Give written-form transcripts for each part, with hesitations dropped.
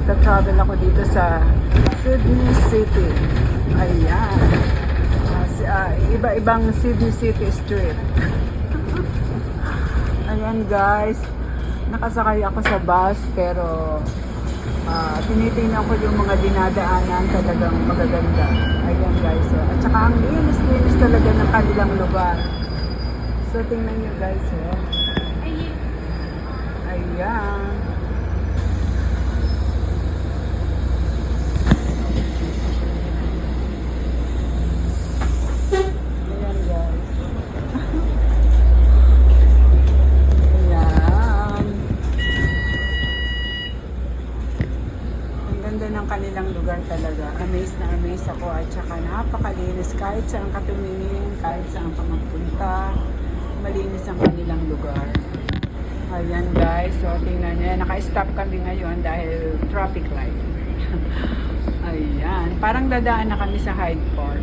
Nagta-travel ako dito sa Sydney City. Ayan. Iba-ibang Sydney City Street. Ayan guys. Nakasakay ako sa bus pero tinitingnan ko yung mga dinadaanan, talagang magaganda. Ayan guys. So, at saka ang linis-linis talaga ng kanilang lugar. So tingnan nyo guys. Ayan. Ng kanilang lugar talaga. Amazed na amazed ako at saka napakalinis kahit saan ka tumingin, kahit saan ka magpunta, malinis ang kanilang lugar. Ayan guys, so tingnan nyo, naka-stop kami ngayon dahil traffic light. Ayan, parang dadaan na kami sa Hyde Park.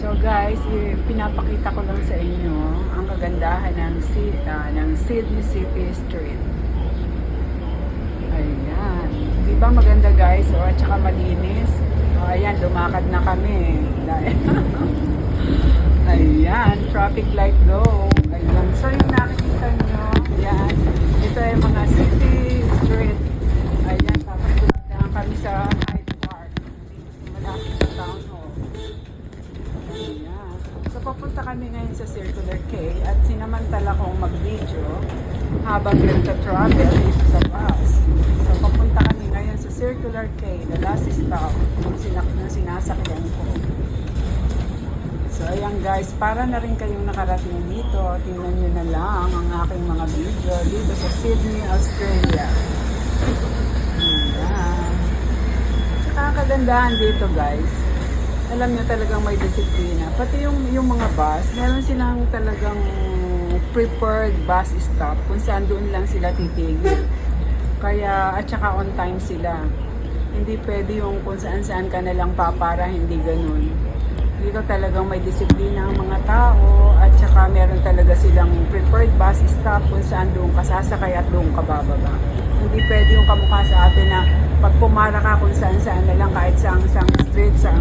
So guys, pinapakita ko lang sa inyo ang kagandahan ng Sydney City Street. Ayan. Di ba maganda guys? O, at saka malinis. O, ayan, lumakad na kami. Ayan, traffic light low. Ayan. So, yung nakikita nyo, ayan, ito ay mga city street. Ayan, tapos dumadaan kami sa Hyde Park. Malapit sa town hall. Ayan. So, papunta kami ngayon sa Circular Quay at sinamantala kong mag-video habang nagta-travel dito sa bus. So, papunta kami ngayon sa Circular Quay, the last stop kung sinasakyan ko. So, ayan guys, para na rin kayong nakarating dito, tingnan nyo na lang ang aking mga video dito sa Sydney, Australia. Ayan. Saka ang kagandahan dito guys, alam nyo talagang may disiplina. Pati yung mga bus, meron silang talagang preferred bus stop kung saan doon lang sila titigil. Kaya, at saka on time sila. Hindi pwede yung kung saan-saan ka na lang papara, hindi ganun. Dito talagang may disiplina ang mga tao at saka meron talaga silang preferred bus stop kung saan doon ka sasakay at doon ka bababa. Hindi pwede yung kamukha sa atin na pag pumara ka kung saan-saan na lang kahit sa street, sa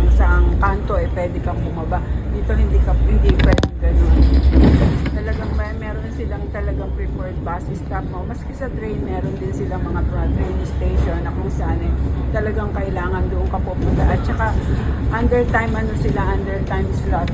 kanto, pwede kang bumaba. Dito hindi pwede ganun. Talagang meron silang talagang preferred bus stop mo. Maski sa train, meron din silang mga train station na kung saan talagang kailangan doon ka pupunta. At saka under time slot.